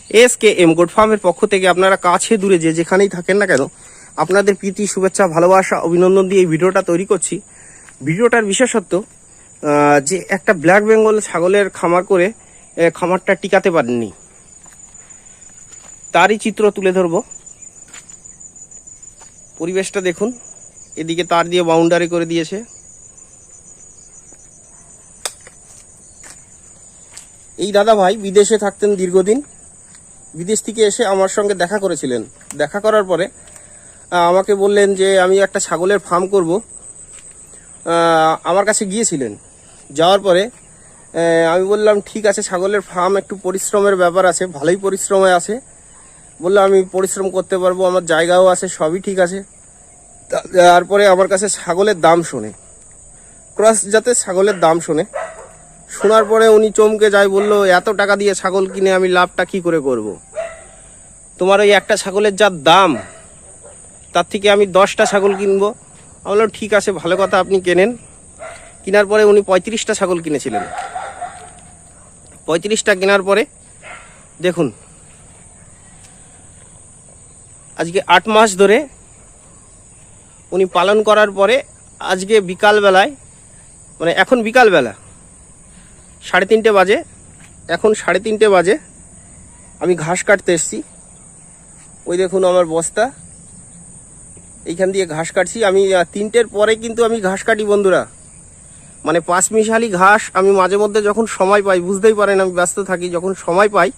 SKM goat ফার্মের পক্ষ থেকে আপনারা কাছে দূরে যে যেখানেই থাকেন না কেন আপনাদের প্রীতি শুভেচ্ছা ভালোবাসা অভিনন্দন দিয়ে এই ভিডিওটা তৈরি করছি। ভিডিওটার বিশেষত্ব যে একটা ব্ল্যাক বেঙ্গল ছাগলের খামার করে খামারটা টিকাতে পারেননি, তারই চিত্র তুলে ধরব। পরিবেশটা দেখুন, এদিকে তার দিয়ে বাউন্ডারি করে দিয়েছে। এই দাদা ভাই বিদেশে থাকতেন দীর্ঘদিন, বিদেশ থেকে এসে আমার সঙ্গে দেখা করেছিলেন। দেখা করার পরে আমাকে বললেন যে আমি একটা ছাগলের ফার্ম করব। আমার কাছে গিয়েছিলেন, যাওয়ার পরে আমি বললাম ঠিক আছে, ছাগলের ফার্ম একটু পরিশ্রমের ব্যাপার আছে, ভালোই পরিশ্রমে আছে। বললাম আমি পরিশ্রম করতে পারবো, আমার জায়গাও আছে, সবই ঠিক আছে। তারপরে আমার কাছে ছাগলের দাম শোনে, ক্রস জাতের ছাগলের দাম শোনার পরে উনি চমকে যায়, বলল এত টাকা দিয়ে ছাগল কিনে আমি লাভটা কি করে করব? তোমার ওই একটা ছাগলের যা দাম তার থেকে আমি 10টা ছাগল কিনবো। আমি বললাম ঠিক আছে, ভালো কথা, আপনি কেনেন। কেনার পরে উনি 35টা ছাগল কিনেছিলেন। 35টা কেনার পরে দেখুন আজকে 8 মাস ধরে উনি পালন করার পরে আজকে বিকালবেলায়, মানে এখন বিকালবেলা 3:30 বাজে, এখন 3:30 বাজে, আমি ঘাস কাটতে এসেছি। ওই দেখুন আমার বস্তা, এইখান দিয়ে ঘাস কাটছি। আমি 3টের পরে কিন্তু আমি ঘাস কাটি বন্ধুরা, মানে 5 মিশালি ঘাস আমি মাঝে মধ্যে যখন সময় পাই, বুঝতেই পারেন আমি ব্যস্ত থাকি, যখন সময় পাই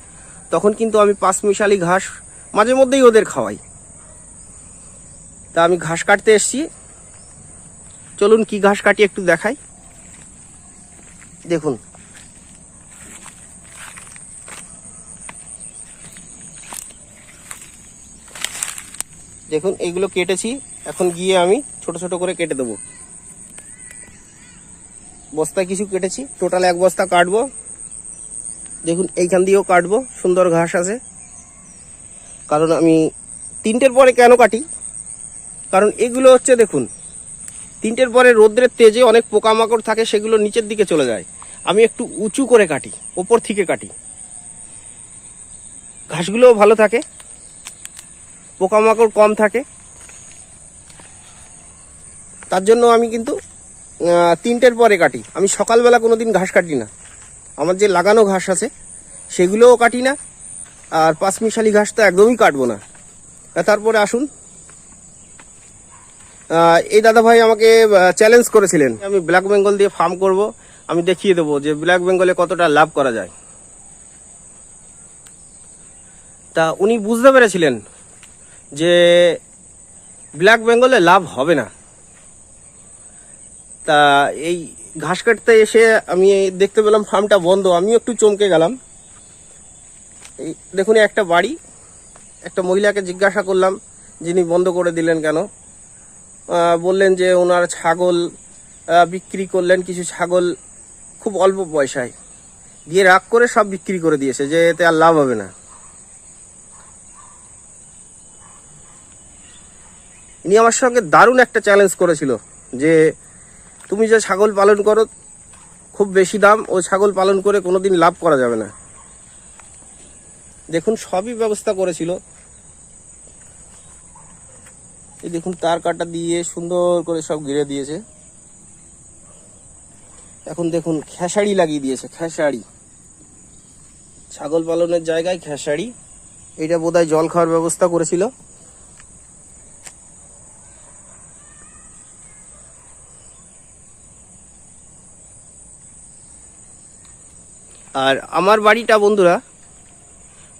তখন কিন্তু আমি 5 মিশালি ঘাস মাঝে মধ্যেই ওদের খাওয়াই। তা আমি ঘাস কাটতে এসেছি, চলুন কি ঘাস কাটি একটু দেখাই। দেখুন দেখুন এইগুলো কেটেছি, এখন গিয়ে আমি ছোট ছোট করে কেটে দেবো। বস্তায় কিছু কেটেছি, টোটাল 1 বস্তা কাটবো। দেখুন এইখান দিয়েও কাটবো, সুন্দর ঘাস আছে। কারণ আমি 3টের পরে কেন কাটি, কারণ এগুলো হচ্ছে দেখুন 3টের পরে রোদ্রের তেজে অনেক পোকামাকড় থাকে, সেগুলো নিচের দিকে চলে যায়। আমি একটু উঁচু করে কাটি, ওপর থেকে কাটি, ঘাসগুলোও ভালো থাকে, পোকামাকড় কম থাকে। তার জন্য আমি কিন্তু 3টের পরে কাটি। আমি সকালবেলা কোনো দিন ঘাস কাটি না, আমার যে লাগানো ঘাস আছে সেগুলোও কাটি না, আর 5 মিশালি ঘাস তো একদমই কাটবো না। তারপরে আসুন, এই দাদা ভাই আমাকে চ্যালেঞ্জ করেছিলেন, আমি ব্ল্যাক বেঙ্গল দিয়ে ফার্ম করব, আমি দেখিয়ে দেবো যে ব্ল্যাক বেঙ্গলে কতটা লাভ করা যায়। তা উনি বুঝতে পেরেছিলেন যে ব্ল্যাক বেঙ্গলে লাভ হবে না। তা এই ঘাস কাটতে এসে আমি দেখতে পেলাম ফার্মটা বন্ধ, আমিও একটু চমকে গেলাম। এই দেখুন একটা বাড়ি, একটা মহিলাকে জিজ্ঞাসা করলাম যিনি বন্ধ করে দিলেন কেন। বললেন যে ওনার ছাগল বিক্রি করলেন, কিছু ছাগল খুব অল্প পয়সায় দিয়ে রাগ করে সব বিক্রি করে দিয়েছে, যে এতে আর লাভ হবে না। ইনি আমার সঙ্গে দারুণ একটা চ্যালেঞ্জ করেছিল যে তুমি যে ছাগল পালন করো খুব বেশি দাম, ও ছাগল পালন করে কোনোদিন লাভ করা যাবে না। দেখুন সবই ব্যবস্থা করেছিল, এই দেখুন তার কাটা দিয়ে সুন্দর করে সব ঘিরে দিয়েছে। এখন দেখুন খেসারি লাগিয়ে দিয়েছে, খেসারি, ছাগল পালনের জায়গায় খেসারি। এটা বোধহয় জল খাওয়ার ব্যবস্থা করেছিল। আর আমার বাড়িটা বন্ধুরা,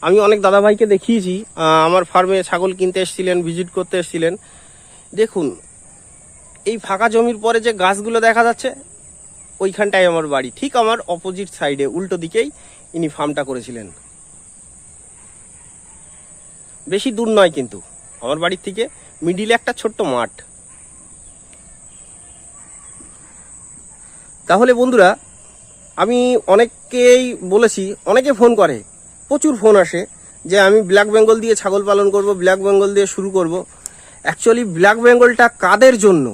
আমি অনেক দাদাভাইকে দেখিয়েছি, আমার ফার্মে ছাগল কিনতে এসেছিলেন, ভিজিট করতে এসেছিলেন। দেখুন এই ফাঁকা জমির পরে যে গাছগুলো দেখা যাচ্ছে ওইখানটায় আমার বাড়ি, ঠিক আমার অপোজিট সাইডে উল্টো দিকেই ইনি ফার্মটা করেছিলেন। বেশি দূর নয় কিন্তু আমার বাড়ির থেকে, মিডিলে একটা ছোট্ট মাঠ। তাহলে বন্ধুরা আমি অনেককেই বলেছি, অনেকে ফোন করে, প্রচুর ফোন আসে যে আমি ব্ল্যাক বেঙ্গল দিয়ে ছাগল পালন করব, ব্ল্যাক বেঙ্গল দিয়ে শুরু করব। অ্যাকচুয়ালি ব্ল্যাক বেঙ্গলটা কাদের জন্য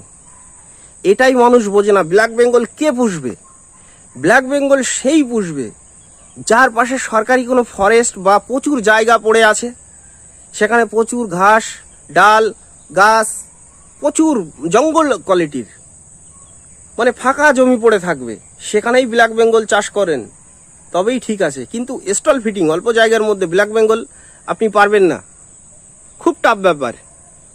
এটাই মানুষ বোঝে না। ব্ল্যাক বেঙ্গল কে পুষবে? ব্ল্যাক বেঙ্গল সেই পুষবে যার পাশে সরকারি কোনো ফরেস্ট বা প্রচুর জায়গা পড়ে আছে, সেখানে প্রচুর ঘাস, ডাল, গাছ, প্রচুর জঙ্গল কোয়ালিটির, মানে ফাঁকা জমি পড়ে থাকবে, সেখানেই ব্ল্যাক বেঙ্গল চাষ করেন তবেই ঠিক আছে। কিন্তু স্টল ফিটিং অল্প জায়গার মধ্যে ব্ল্যাক বেঙ্গল আপনি পারবেন না, খুব টাফ ব্যাপার।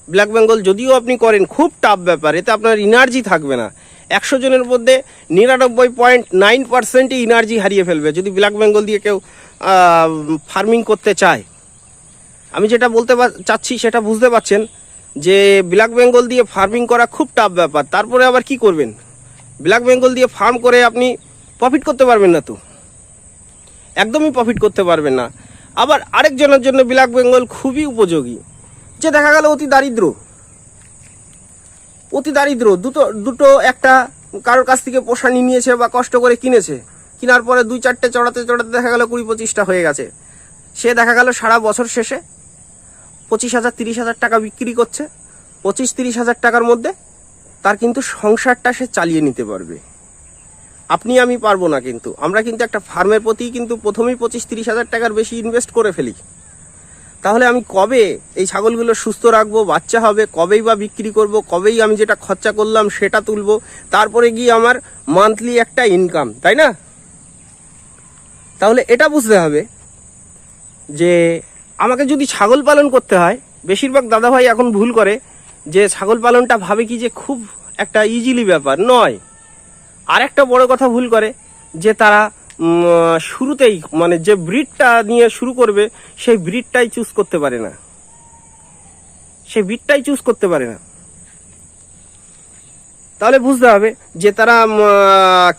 ব্ল্যাক বেঙ্গল যদিও আপনি করেন, খুব টাফ ব্যাপার, এতে আপনার এনার্জি থাকবে না। 100 জনের মধ্যে 99.9% এনার্জি হারিয়ে ফেলবে যদি ব্ল্যাক বেঙ্গল দিয়ে কেউ ফার্মিং করতে চায়। আমি যেটা বলতে চাচ্ছি সেটা বুঝতে পারছেন যে ব্ল্যাক বেঙ্গল দিয়ে ফার্মিং করা খুব টাফ ব্যাপার। তারপরে আবার কি করবেন, ব্ল্যাক বেঙ্গল দিয়ে ফার্ম করে আপনি প্রফিট করতে পারবেন না, তো একদমই প্রফিট করতে পারবেন না। আবার আরেকজনের জন্য ব্ল্যাক বেঙ্গল খুবই উপযোগী, যে দেখা গেল অতি দারিদ্র, দুটো একটা কারোর কাছ থেকে পোষা নিয়েছে বা কষ্ট করে কিনেছে, কেনার পরে 2-4টে চড়াতে দেখা গেল 20-25টা হয়ে গেছে। সে দেখা গেল সারা বছর শেষে 25,000-30,000 টাকা বিক্রি করছে। 25-30,000 টাকার মধ্যে তার কিন্তু সংসারটা সে চালিয়ে নিতে পারবে। আপনি আমি পারবো না, কিন্তু আমরা কিন্তু একটা ফার্মের প্রতি কিন্তু প্রথমেই 25-30,000 টাকার বেশি ইনভেস্ট করে ফেলি। তাহলে আমি কবে এই ছাগলগুলো সুস্থ রাখবো, বাচ্চা হবে, কবেই বা বিক্রি করব, কবেই আমি যেটা খরচা করলাম সেটা তুলবো, তারপরে গিয়ে আমার মান্থলি একটা ইনকাম, তাই না? তাহলে এটা বুঝতে হবে যে আমাকে যদি ছাগল পালন করতে হয়, বেশিরভাগ দাদাভাই এখন ভুল করে যে ছাগল পালনটা ভাবে কি যে খুব একটা ইজিলি ব্যাপার নয়। আর একটা বড় কথা ভুল করে যে তারা শুরুতেই মানে যে ব্রিডটা নিয়ে শুরু করবে সেই ব্রিডটাই চুজ করতে পারে না, তাহলে বুঝতে হবে যে তারা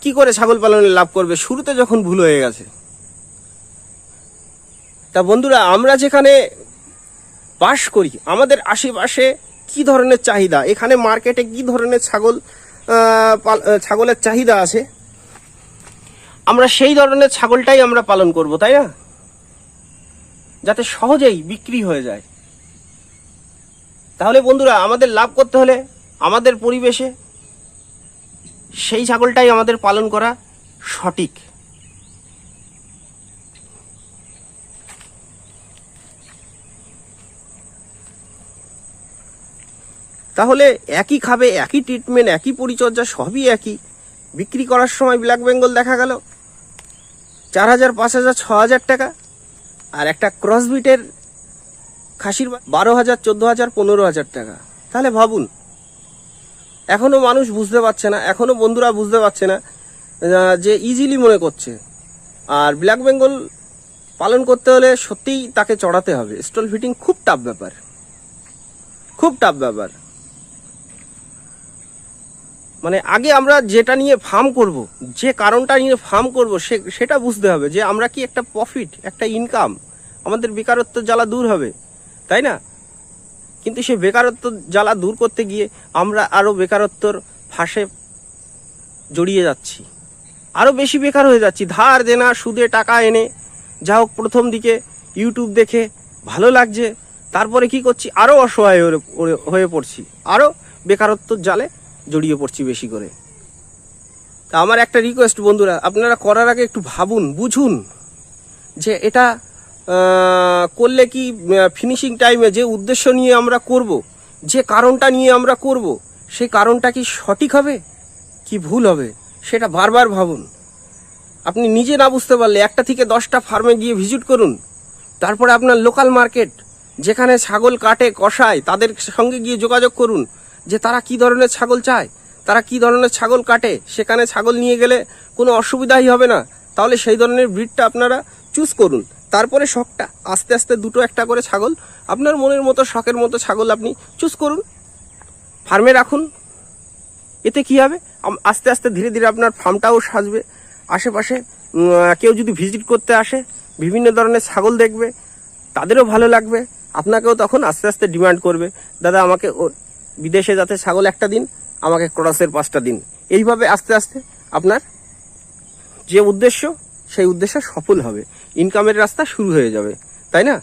কি করে ছাগল পালনে লাভ করবে শুরুতে যখন ভুল হয়ে গেছে। তা বন্ধুরা, আমরা যেখানে বাস করি আমাদের আশেপাশে কি ধরনের চাহিদা, এখানে মার্কেটে কি ধরনের ছাগলের চাহিদা আছে, আমরা সেই ধরনের ছাগলটাই আমরা পালন করব, তাই না? যাতে সহজেই বিক্রি হয়ে যায়। তাহলে বন্ধুরা, আমাদের লাভ করতে হলে আমাদের পরিবেশে সেই ছাগলটাই আমাদের পালন করা সঠিক। তাহলে একই খাবে, একই ট্রিটমেন্ট, একই পরিচর্যা, সবই একই। বিক্রি করার সময় ব্ল্যাক বেঙ্গল দেখা গেল 4,000, 5,000, 6,000 টাকা, আর একটা ক্রসবিটের খাসির 12,000, 14,000, 15,000 টাকা। তাহলে ভাবুন, এখনো মানুষ বুঝতে পারছে না, এখনো বন্ধুরা বুঝতে পারছে না যে ইজিলি মনে করছে। আর ব্ল্যাক বেঙ্গল পালন করতে হলে সত্যিই তাকে চড়াতে হবে। স্টল ফিটিং খুব টাফ ব্যাপার। মানে আগে আমরা যেটা নিয়ে ফার্ম করব, যে কারণটা নিয়ে ফার্ম করব, সেটা বুঝতে হবে যে আমরা কি একটা প্রফিট, একটা ইনকাম, আমাদের বেকারত্ব জ্বালা দূর হবে, তাই না? কিন্তু সেই বেকারত্ব জ্বালা দূর করতে গিয়ে আমরা আরও বেকারত্বর ফাঁসে জড়িয়ে যাচ্ছি, আরও বেশি বেকার হয়ে যাচ্ছি। ধার দেনা সুদে টাকা এনে যা হোক প্রথম দিকে ইউটিউব দেখে ভালো লাগছে, তারপরে কি করছি, আরও অসহায় হয়ে পড়ছি, আরও বেকারত্বর জালে জড়িয়ে পড়ছি বেশি করে। তা আমার একটা রিকোয়েস্ট বন্ধুরা, আপনারা করার আগে একটু ভাবুন, বুঝুন যে এটা করলে কি ফিনিশিং টাইমে যে উদ্দেশ্য নিয়ে আমরা করব, যে কারণটা নিয়ে আমরা করব, সেই কারণটা কি সঠিক হবে কি ভুল হবে, সেটা বারবার ভাবুন। আপনি নিজে না বুঝতে পারলে 1টা থেকে 10টা ফার্মে গিয়ে ভিজিট করুন। তারপরে আপনার লোকাল মার্কেট যেখানে ছাগল কাটে কষায় তাদের সঙ্গে গিয়ে যোগাযোগ করুন যে তারা কি ধরনের ছাগল চায়, তারা কি ধরনের ছাগল কাটে। সেখানে ছাগল নিয়ে গেলে কোনো অসুবিধাই হবে না। তাহলে সেই ধরনের ব্রিডটা আপনারা চুজ করুন। তারপরে শখটা আস্তে আস্তে 2-1টা করে ছাগল আপনার মনের মতো শখের মতো ছাগল আপনি চুজ করুন, ফার্মে রাখুন। এতে কি হবে, আস্তে আস্তে ধীরে ধীরে আপনার ফার্মটাও সাজবে। আশেপাশে কেউ যদি ভিজিট করতে আসে, বিভিন্ন ধরনের ছাগল দেখবে, তাদেরও ভালো লাগবে, আপনাকেও তখন আস্তে আস্তে ডিমান্ড করবে, দাদা আমাকে বিদেশে যাতে ছাগল 1টা দিন, আমাকে ক্রসের 5টা দিন। এইভাবে আস্তে আস্তে আপনার যে উদ্দেশ্য সেই উদ্দেশ্য সফল হবে, ইনকামের রাস্তা শুরু হয়ে যাবে, তাই না?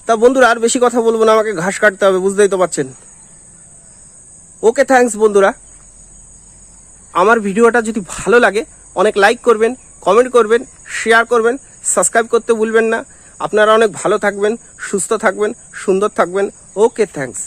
তা বন্ধুরা, আর বেশি কথা বলবো না, আমাকে ঘাস কাটতে হবে, বুঝতেই তো পারছেন। ওকে, থ্যাঙ্কস বন্ধুরা। আমার ভিডিওটা যদি ভালো লাগে অনেক লাইক করবেন, কমেন্ট করবেন, শেয়ার করবেন, সাবস্ক্রাইব করতে ভুলবেন না। আপনারা অনেক ভালো থাকবেন, সুস্থ থাকবেন, সুন্দর থাকবেন। ওকে, থ্যাঙ্কস।